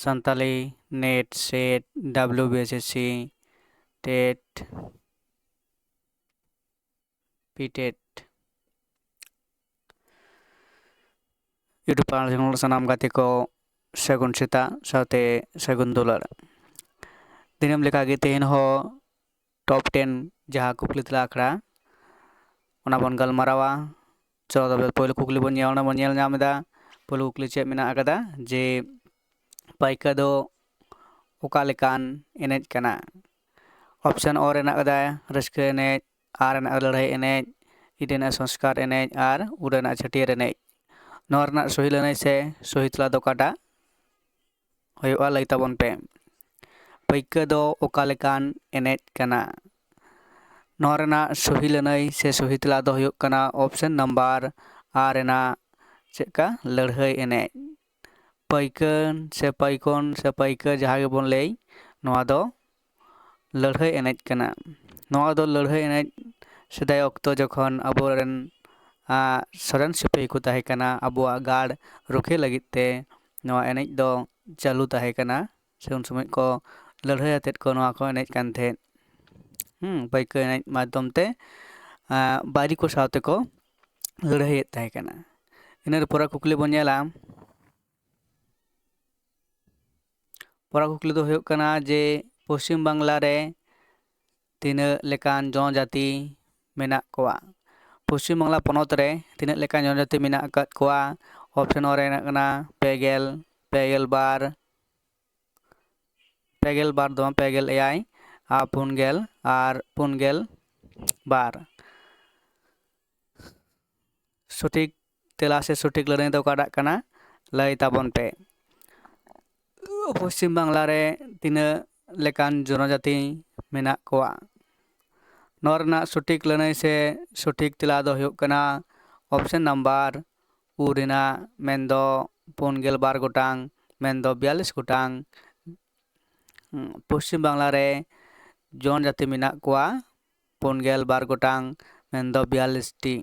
Santali NET SET WBSSC TET PTET YouTube channel सानाम गाते को सगुन सेता साथे सगुन दुलार दिनम लेका गे तेहन हो टॉप 10 जहाँ कुकली तला आखड़ा ओना बन गलमारावा चलो तबे पहले कुकली बन ñel ñam दा पहले कुकली चेक मेना आकदा जे पाइका दो ओका लेकान एनेज कना ऑप्शन और एना आकदा रस्के एनेज आर एना लड़ाई एनेज इडेना संस्कार एनेज आर उड़ना छटियर एनेज नोरना सही लनाई से सही तला दो काटा होयोआ लई ताबन पे पाइका दो ओका लेकान एनेज कना नोरना सही लनाई से सही तला दो होयोग कना ऑप्शन नंबर आर एना चेका लड़ाई एनेज पाइकन से पाइका जहाँ के बोन ले नोआ दो लड़ाई एनेज कना नोआ दो लड़ाई एनेज सदाय अक्तो जखन अबोरेन सदन सिपाही को ताहे कना अबुआ गार्ड रुखे लगिते नोआ एनेज दो चालू ताहे कना से उन समय को लड़ाई आतेत को नोआ को एनेज कान थे पाइका एनेज माध्यम ते बारी को सावते को लड़ाई ताहे कना इनर पोरा कुकली बोन ñela पोरा कुकली दो होयोग कना जे पश्चिम बांग्ला रे तीना लेकान जनजाति मेना कोआ पश्चिम बांग्ला पनोत रे तीना लेकान जनजाति मेना आकाद कोआ ऑप्शन और एना कना पेगेल बार दो पेगेल एयाई आ पुनगेल आर पुनगेल बार सठिक तेला से सठिक लड़ाई दो काटा कना लई ताबन पे पश्चिम बांग्ला रे तीना लेकान जनजाति मेना कोआ नोरना सठिक लड़ाई से सठिक तेला दो होयोग कना ऑप्शन नंबर उरेना मेंदो पुनगेल बार गोटांग मेंदो 42 गोटांग पश्चिम बांग्ला रे जनजाति मेना कोआ पुनगेल बार गोटांग मेंदो 42 टी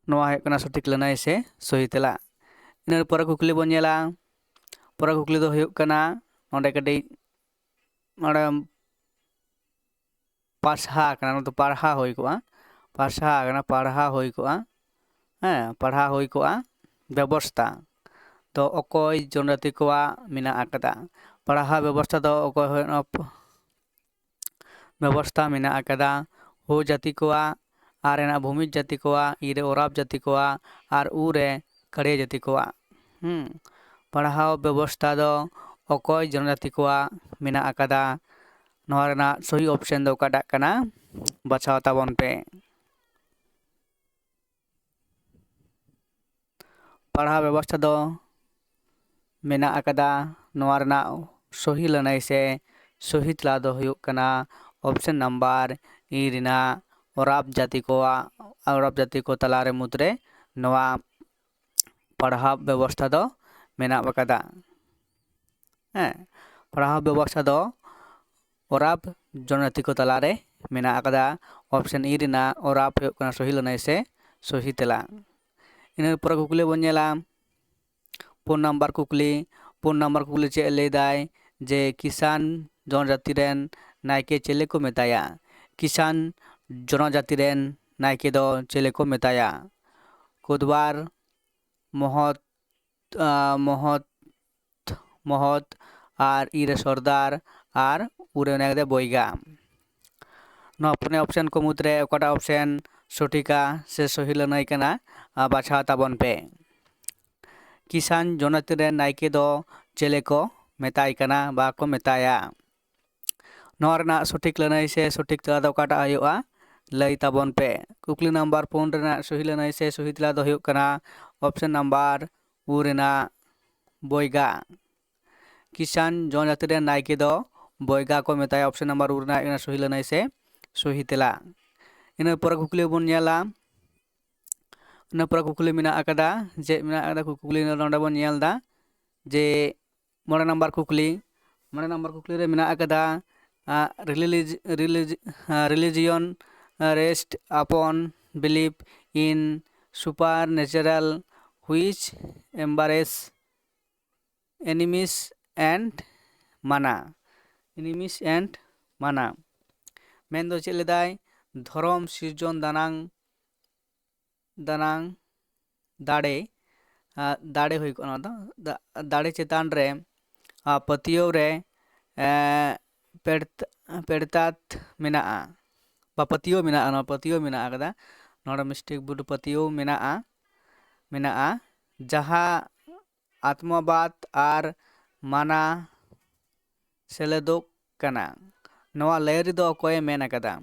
नोआ है कना सठिक लड़ाई से सही तेला इन पोरा कुकली बोन ñela पोरा कुकली दो होयोग कना नोंडे कडी नोंडे पारहा कना तो पारहा होई कोआ पारहा कना पारहा होई कोआ पारहा होई कोआ व्यवस्था तो अकोय जनजाति कोआ मेना आकदा पारहा व्यवस्था दो अकोय व्यवस्था मेना आकदा हो जाति कोआ आर एना भूमिज जाति कोआ इरे ओराब जाति कोआ आर उरे कड़े जाति कोआ पढ़ाओ व्यवस्था दो अकोय जनजाति कोआ मेना आकदा नोरना सही ऑप्शन दो काटा कना बचाव ताबन पे पढ़ाओ व्यवस्था दो मेना आकदा नोरना सही लनाई से सही तला दो होयोग कना ऑप्शन नंबर इरेना ओराब जाति को तलारे मुद्रे नोआ पढ़ाव व्यवस्था दो मेना बकादा पढ़ाव व्यवस्था दो ओराब जनजाति को तलारे मेना आकदा ऑप्शन इरेना ओराब होयोग कना सही लनाई से सही तेला इन पोरा कुकली बोन ñela पुन नंबर कुकली चे लेदाय जे किसान जनजाति रेन नायके चेले को मेताया किसान जनजाति रेन नायके दो चेले को मेताया कोदबार महत आर इरे सरदार आर उरे नेगदे बोईगा नो अपने ऑप्शन को मुद्रे ओकाटा ऑप्शन सठिका से सही लनाई कना बाछा ताबन पे किसान जनजाति रेन नायके दो चेले को मेताई कना बा को मेताया नोरना सठिक लनाई से सठिक तला दो ओकाटा होयोगा लई ताबन पे कुकली नंबर 4 रेना सही लनाई से सही तला दो होयोग कना ऑप्शन नंबर उरेना बोईगा किसान जनजाति रेन नायके दो बोईगा को मेताया ऑप्शन नंबर उरेना इन सही लनाई से सही तेला इन पोरा कुकली बोन ñela इन पोरा कुकली मेना आकदा जे मेना आकदा कुकली नोंडे बोन ñelदा जे 9 नंबर कुकली रे मेना आकदा religion rest upon belief in supernatural which embrace enemies and mana. enemies and mana ᱢᱮᱱᱫᱚ ᱪᱮᱫ ᱞᱮᱫᱟᱭ ᱫᱷᱚᱨᱚᱢ ᱥᱤᱨᱡᱚᱱ ᱫᱟᱱᱟᱝ ᱫᱟᱲᱮ ᱫᱟᱲᱮ ᱦᱩᱭ ᱠᱚᱜᱼᱟ ᱱᱚᱣᱟ ᱫᱚ ᱫᱟᱲᱮ ᱪᱮᱛᱟᱱ ᱨᱮ ᱯᱟᱹᱛᱭᱟᱹᱣ ᱨᱮ ᱯᱮᱲᱛᱟᱛ ᱢᱮᱱᱟᱜᱼᱟ ᱵᱟ ᱯᱟᱹᱛᱭᱟᱹᱣ ᱢᱮᱱᱟᱜᱼᱟ ᱱᱚᱣᱟ ᱯᱟᱹᱛᱭᱟᱹᱣ ᱢᱮᱱᱟᱜ ᱟᱠᱟᱫᱟ ᱱᱚᱰᱮ ᱢᱤᱥᱴᱮᱠ ᱵᱩᱰ ᱯᱟᱹᱛᱭᱟᱹᱣ ᱢᱮᱱᱟᱜᱼᱟ ᱡᱟᱦᱟᱸ ᱟᱛᱢᱟᱵᱟᱫ ᱟᱨ ᱢᱟᱱᱟ ᱥᱮᱞᱮᱫᱚᱜ ᱠᱟᱱᱟ ᱱᱚᱣᱟ ᱞᱟᱹᱭᱟᱹᱨᱤ ᱫᱚ ᱚᱠᱚᱭᱮ ᱢᱮᱱ ᱟᱠᱟᱫᱟ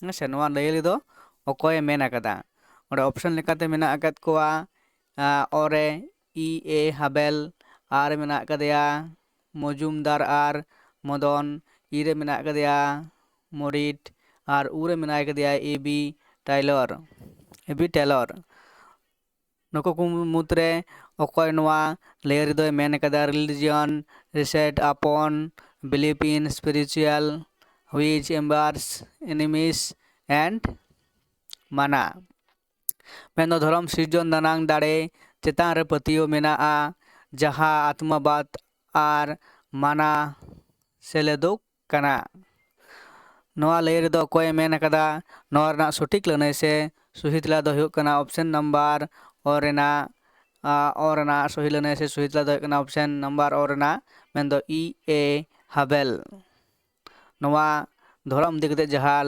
ᱦᱮᱸᱥᱮ ᱱᱚᱣᱟ ᱞᱟᱹᱭᱟᱹᱨᱤ ᱫᱚ ᱚᱠᱚᱭᱮ ᱢᱮᱱ ᱟᱠᱟᱫᱟ ᱚᱸᱰᱮ ᱚᱯᱥᱚᱱ ᱞᱮᱠᱟᱛᱮ ᱢᱮᱱᱟᱜ ᱟᱠᱟᱫ ᱠᱚᱣᱟ ᱚᱨᱮ E.A. ᱦᱟᱵᱮᱞ ᱟᱨ ᱢᱮᱱᱟᱜ ᱟᱠᱟᱫᱮᱭᱟ মজুমদার আর মদন ইরে মেনাᱜ ᱟᱠᱟᱫᱮᱭᱟ মরিট আর উরে মেনাᱜ ᱟᱠᱟᱫᱮᱭᱟ এবি ᱴᱟᱭᱞᱚᱨ ᱱᱩᱠᱩ ᱠᱚ ᱢᱩᱫᱽᱨᱮ ᱚᱠᱚᱭ ᱱᱚᱣᱟ ᱞᱟᱹᱭᱟᱹᱨᱤ ᱫᱚᱭ ᱢᱮᱱ ᱟᱠᱟᱫᱟ ᱨᱤᱞᱤᱡᱤᱭᱚᱱ ᱨᱤᱥᱮᱴ ᱟᱯᱚᱱ belief in spiritual which embers enemies and মানা ᱢᱮᱱᱫᱚ ᱫᱷᱚᱨᱚᱢ ᱥᱤᱨᱡᱚᱱ ᱫᱟᱱᱟᱝ ᱫᱟᱲᱮ ᱪᱮᱛᱟᱱ ᱨᱮ ᱯᱟᱹᱛᱭᱟᱹᱣ ᱢᱮᱱᱟᱜᱼᱟ ᱡᱟᱦᱟᱸ ᱟᱛᱢᱟᱵᱟᱫ ᱟᱨ ᱢᱟᱱᱟ ᱥᱮᱞᱮᱫᱚᱜ ᱠᱟᱱᱟ ᱱᱚᱣᱟ ᱞᱟᱹᱭᱟᱹᱨᱤ ᱫᱚ ᱚᱠᱚᱭᱮ ᱢᱮᱱ ᱟᱠᱟᱫᱟ ᱱᱚᱣᱟ ᱨᱮᱱᱟᱜ ᱥᱚᱴᱷᱤᱠ ᱞᱟᱹᱱᱟᱹᱭ ᱥᱮ ᱥᱚᱦᱤ ᱛᱮᱞᱟ ᱫᱚ ᱦᱩᱭᱩᱜ ᱠᱟᱱᱟ ᱚᱯᱥᱮᱱ ᱱᱟᱢᱵᱟᱨ ᱚ ᱨᱮᱱᱟᱜ ᱥᱚᱦᱤ ᱞᱟᱹᱱᱟᱹᱭ ᱥᱮ ᱥᱚᱦᱤ ᱛᱮᱞᱟ ᱫᱚ ᱦᱩᱭᱩᱜ ᱠᱟᱱᱟ ᱚᱯᱥᱮᱱ ᱱᱟᱢᱵᱟᱨ ᱚ ᱨᱮᱱᱟᱜ ᱢᱮᱱᱫᱚ E.A. ᱦᱟᱵᱮᱞ ᱱᱚᱣᱟ ᱫᱷᱚᱨᱚᱢ ᱤᱫᱤ ᱠᱟᱛᱮ ᱡᱟᱦᱟᱸ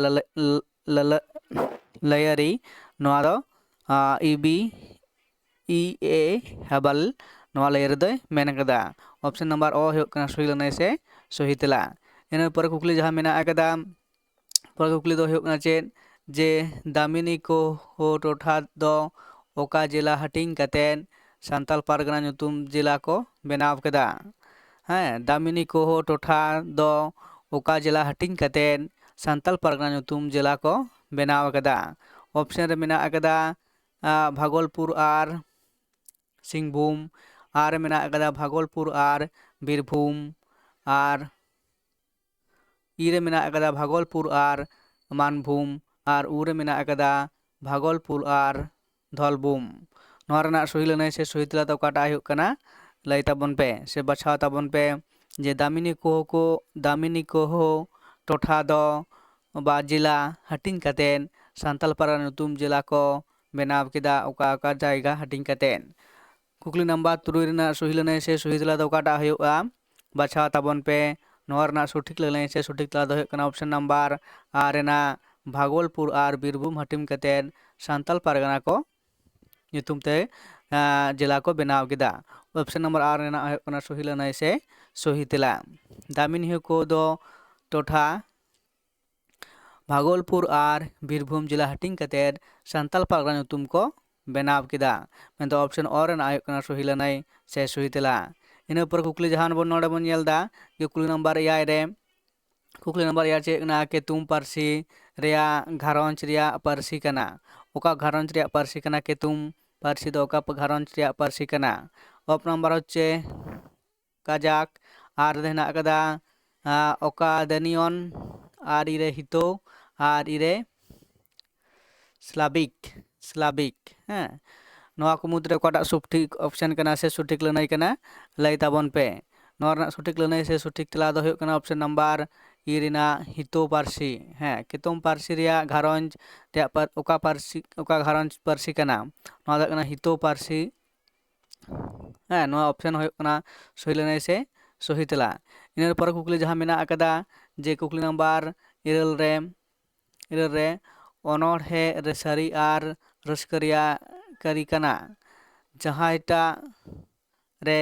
ᱞᱟᱹᱭᱟᱹᱨᱤ ᱱᱚᱣᱟ ᱫᱚ E.A. ᱦᱟᱵᱮᱞ ᱱᱚᱣᱟ ᱞᱟᱹᱭᱟᱹᱨᱤ ᱫᱚᱭ ᱢᱮᱱ ᱟᱠᱟᱫᱟ ᱚᱯᱥᱮᱱ ᱱᱟᱢᱵᱟᱨ ᱚ ᱦᱩᱭᱩᱜ ᱠᱟᱱᱟ ᱥᱚᱦᱤ ᱞᱟᱹᱱᱟᱹᱭ ᱥᱮ ᱥᱚᱦᱤ ᱛᱮᱞᱟ ᱤᱱᱟᱹ ᱯᱚᱨᱮ ᱠᱩᱠᱞᱤ ᱡᱟᱦᱟᱸ ᱢᱮᱱᱟᱜ ᱟᱠᱟᱫᱟ ᱯᱚᱨᱮ ᱠᱩᱠᱞᱤ ᱫᱚ ᱦᱩᱭᱩᱜ ᱠᱟᱱᱟ ᱪᱮᱫ ᱡᱮ ᱫᱟᱢᱤᱱᱤ ᱠᱳᱦᱳ ᱴᱚᱴᱷᱟ ᱫᱚ ᱚᱠᱟ ᱡᱮᱞᱟ ᱦᱟᱹᱴᱤᱧ ᱠᱟᱛᱮᱫ ᱥᱟᱱᱛᱟᱞ ᱯᱟᱨᱜᱟᱱᱟ ᱧᱩᱛᱩᱢ ᱡᱮᱞᱟ ᱠᱚ ᱵᱮᱱᱟᱣ ᱠᱮᱫᱟ ᱦᱮᱸ ᱫᱟᱢᱤᱱᱤ ᱠᱳᱦᱳ ᱴᱚᱴᱷᱟ ᱫᱚ ᱚᱠᱟ ᱡᱮᱞᱟ ᱦᱟᱹᱴᱤᱧ ᱠᱟᱛᱮᱫ ᱥᱟᱱᱛᱟᱞ ᱯᱟᱨᱜᱟᱱᱟ ᱧᱩᱛᱩᱢ ᱡᱮᱞᱟ ᱠᱚ ᱵᱮᱱᱟᱣ ᱟᱠᱟᱫᱟ ᱚᱯᱥᱮᱱ ᱨᱮ ᱢᱮᱱᱟᱜ ᱟᱠᱟᱫᱟ ᱵᱷᱟᱜᱚᱞᱯᱩᱨ ᱟᱨ ᱥᱤᱝᱵᱷᱩᱢ ᱟᱨ ᱢᱮᱱᱟᱜ ᱟᱠᱟᱫᱟ ᱵᱷᱟᱜᱚᱞᱯᱩᱨ ᱟᱨ ᱵᱤᱨᱵᱷᱩᱢ ᱟᱨ ᱤᱨᱮ ᱢᱮᱱᱟᱜ ᱟᱠᱟᱫᱟ ᱵᱷᱟᱜᱚᱞᱯᱩᱨ ᱟᱨ ᱢᱟᱱᱵᱷᱩᱢ ᱟᱨ ᱩᱨᱮ ᱢᱮᱱᱟᱜ ᱟᱠᱟᱫᱟ ᱵᱷᱟᱜᱚᱞᱯᱩᱨ ᱟᱨ ᱫᱷᱚᱞᱵᱷᱩᱢ ᱱᱚᱣᱟ ᱨᱮᱱᱟᱜ ᱥᱚᱦᱤ ᱞᱟᱹᱱᱟᱹᱭ ᱥᱮ ᱥᱚᱦᱤ ᱛᱮᱞᱟ ᱫᱚ ᱚᱠᱟᱴᱟᱜ ᱦᱩᱭᱩᱜ ᱠᱟᱱᱟ ᱞᱟᱹᱭ ᱛᱟᱵᱚᱱ ᱯᱮ ᱥᱮ ᱵᱟᱪᱷᱟᱣ ᱛᱟᱵᱚᱱ ᱯᱮ ᱡᱮ ᱫᱟᱢᱤᱱᱤ ᱠᱳᱦᱳ ᱴᱚᱴᱷᱟ ᱫᱚ ᱵᱟ ᱡᱮᱞᱟ ᱦᱟᱹᱴᱤᱧ ᱠᱟᱛᱮᱫ ᱥᱟᱱᱛᱟᱞ ᱯᱟᱨᱜᱟᱱᱟ ᱧᱩᱛᱩᱢ ᱡᱮᱞᱟ ᱠᱚ ᱵᱮᱱᱟᱣ ᱠᱮᱫᱟ ᱚᱠᱟ ᱡᱟᱭᱜᱟ ᱦᱟᱹᱴᱤᱧ ᱠᱟᱛᱮᱫ ᱠᱩᱠᱞᱤ ᱱᱟᱢᱵᱟᱨ 3 ᱨᱮᱱᱟᱜ ᱥᱚᱦᱤ ᱞᱟᱹᱱᱟᱹᱭ ᱥᱮ ᱥᱚᱦᱤ ᱛᱮᱞᱟ ᱫᱚ ᱚᱠᱟᱴᱟᱜ ᱦᱩᱭᱩᱜᱼᱟ ᱵᱟᱪᱷᱟᱣ ᱛᱟᱵᱚᱱ ᱯᱮ ᱱᱚᱣᱟ ᱨᱮᱱᱟᱜ ᱥᱚᱴᱷᱤᱠ ᱞᱟᱹᱱᱟᱹᱭ ᱥᱮ ᱥᱚᱴᱷᱤᱠ ᱛᱮᱞᱟ ᱫᱚ ᱦᱩᱭᱩᱜ ᱠᱟᱱᱟ ᱚᱯᱥᱮᱱ ᱱᱟᱢᱵᱟᱨ ᱟᱨ ᱨᱮᱱᱟᱜ ᱵᱷᱟᱜᱚᱞᱯᱩᱨ ᱟᱨ ᱵᱤᱨᱵᱷᱩᱢ ᱦᱟᱹᱴᱤᱧ ᱠᱟᱛᱮᱫ ᱥᱟᱱᱛᱟᱞ ᱯᱟᱨᱜᱟᱱᱟ ᱠᱚ ᱧᱩᱛᱩᱢ te jela ko benaw keda option number r rena huyuk kana sohi lanai se sohi tela daminhi ko do टोठा Bhagalpur और बीरभूम जिला हटिंग कतेर सान्ताल पारगना ᱧᱩᱛᱩᱢ को बेनाव केदा मेन ऑप्शन और आयुक कना सही लनाई से सही तेला इन पर कुकली जहान बन नोडे बन येलदा कुकली नंबर 8 रे कुकली नंबर 8 चे ना के तुम पारसी रिया घारंज रिया पारसी कना ओका घारंज रिया पारसी कना के तुम पारसी दो ओका घारंज रिया पारसी कना ऑप नंबर होच्छे काजाक आर देना कदा ओका दनियन आर इरे हितो आर इरे स्लाबिक हाँ नोआ को मुद्रे कोटा सठिक ऑप्शन कना से सठिक लनाई कना लई ताबन पे नोआ सठिक लनाई से सठिक तेला दो हुयुग कना ऑप्शन नंबर इरिना हितो पारसी हाँ कितोम पारसी रिया घारंज रिया पर ओका पारसी ओका घारंज पारसी कना नोआ दो कना हितो पारसी हाँ नोआ ऑप्शन हुयुग कना सही लनाई से सही तेला इन पर कुकली जहां मेना अकदा जे कुकली नंबर 7 रे ओनोढ़े रेसारी आर रस्करिया करी कना जहांटा रे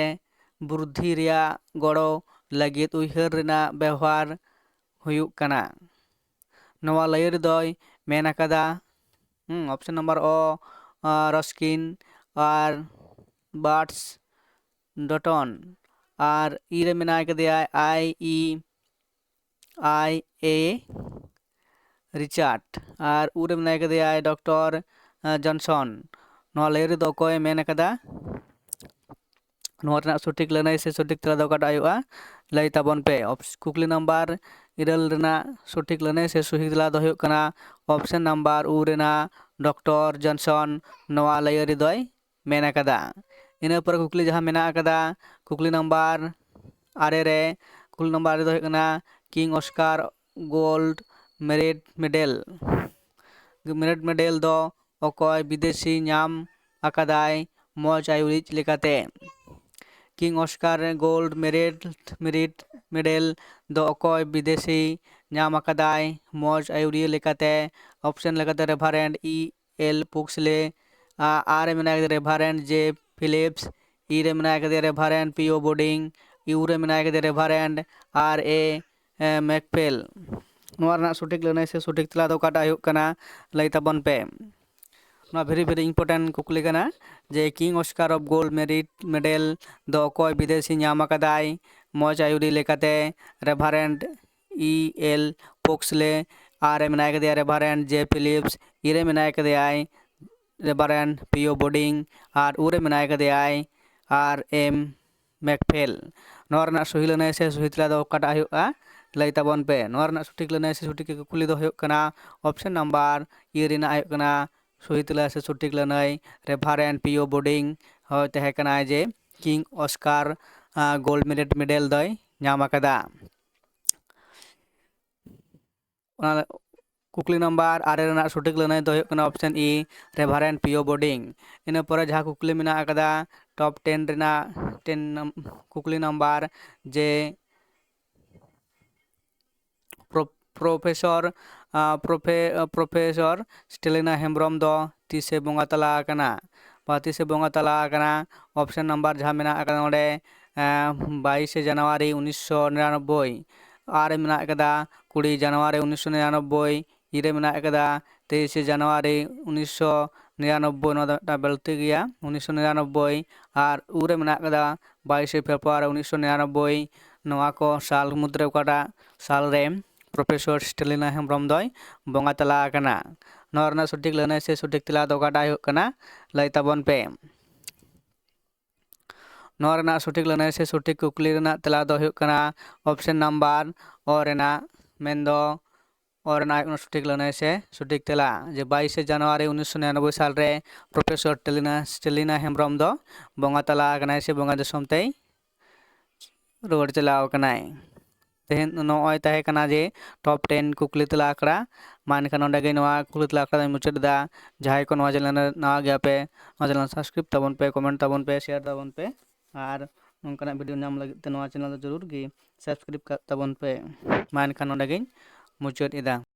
बुद्धि रिया गड़ो लगित उइहर रिना व्यवहार हुयुग कना नोआ लयर दोय मेन अकदा ऑप्शन नंबर ओ रस्किन और बार्ट्स डटन और इरे मेना अकदिया I.E.I.A. रिचार्ड और उरे मेना अकदिया डॉक्टर जॉनसन नोआ लयर दो कोय मेन अकदा नोआ रना सठिक लनाई से सठिक तेला दो काटा हुयुगा लई ताबन पे कुकली नंबर 8 रना सठिक लनाई से सही तेला दो हुयुग कना ऑप्शन नंबर उ रेना डॉक्टर जॉनसन नोआ लयर दोय मेन अकदा ᱤᱱᱟᱹ ᱯᱚᱨᱮ ᱠᱩᱠᱞᱤ ᱡᱟᱦᱟᱸ ᱢᱮᱱᱟᱜ ᱟᱠᱟᱫᱟ ᱠᱩᱠᱞᱤ ᱱᱟᱢᱵᱟᱨ 8 ᱨᱮ ᱠᱩᱠᱞᱤ ᱱᱟᱢᱵᱟᱨ 8 ᱫᱚ ᱦᱩᱭᱩᱜ ᱠᱟᱱᱟ king Oscar gold merit medal ᱫᱚ ᱚᱠᱚᱭ ᱵᱤᱫᱮᱥᱤ ᱧᱟᱢ ᱟᱠᱟᱫᱟᱭ ᱢᱚᱡᱽ ᱟᱭᱩᱨᱤᱡ ᱞᱮᱠᱟᱛᱮ? King Oscar gold merit medal दो अकॉय विदेशी नाम अकादाय मौज आयुरिया लेकाते ऑप्शन लेकाते रेफरेंट ई एल पुक्सले आर में रेफरेंट जे फिलिप्स ई रे में रेफरेंट पी ओ बोर्डिंग यू रे में रेफरेंट आर ए मैकपेल सठिक लैन से सठिक तला दो काटा लई ताबन पे वेरी वेरी इम्पोर्टेंट कुकली कना जे king Oscar of gold merit medal दो अकॉय विदेशी नाम अकादाय मौज आयुरी लेकाते रेफरेंट ई एल पोक्सले आर ए मेना कदेया रेफरेंट जे फिलिप्स ई रे मेना कदेया रेफरेंट पी ओ बोर्डिंग और ऊ रे मेना कदेया आर एम मैकफेल सही लैन से सही तला दो काटा लई ताबन पे सठिक लैन से सठिक कुकली दो ऑप्शन नंबर ई रेना सही तला से सठिक लैनई रेफरेंट पी ओ बोर्डिंग हो तहकना जे king Oscar gold merit medal दय नाम अकादा कुकली नंबर 8 रेना सठिक लैनई दो ऑप्शन ई रेफरेंट पी ओ बोर्डिंग इन पर जहाँ कुकली मेना अकादा टॉप 10 रेना 10 कुकली नंबर जे प्रोफेसर स्टेलिना हेम्ब्रम दो तीसे बोंगा तला आकना तीसे बोंगा तला आकना ऑप्शन नंबर जहाँ मेना आकदा नोडे 22 जनवरी 1999 आर मेना आकदा 20 जनवरी 1999 इरे मेना आकदा 23 जनवरी 1999 नोदा बेलती गया 1999 और उरे मेना आकदा 22 फेब्रुआरी 1999 नवा को साल मुद्रे ओकाटा साल रे प्रोफेसर स्टेलिना हेम्ब्रम दय बोंगा तला आकना नोरना सठिक लैन से सठिक तला दो काटा लई ताबन पे नोरना सठिक लैन से सठिक कुकली रेना तला दो ऑप्शन नंबर और रेना मेंदो और सठिक लैन से सठिक तला जे 22 जनवरी 1999 साल रे प्रोफेसर स्टेलिना हेम्ब्रम दो बोंगा तला आकना से बोंगा दिसम ते रुवाड़ चलाव कनाय तेहन नॉय तहे कना जे टॉप 10 कुकली तला आकड़ा मानखान नोडे गे नवा कुकली तला आकड़ा मुचाद दा जहां को नवा चैनल नवा गया पे नवा चैनल सब्सक्राइब ताबन पे कमेंट ताबन पे शेयर ताबन पे और उनका वीडियो नाम लगे ते नवा चैनल जरूर गी सब्सक्राइब ताबन पे मानखान नोडे गे मुचाद इदा।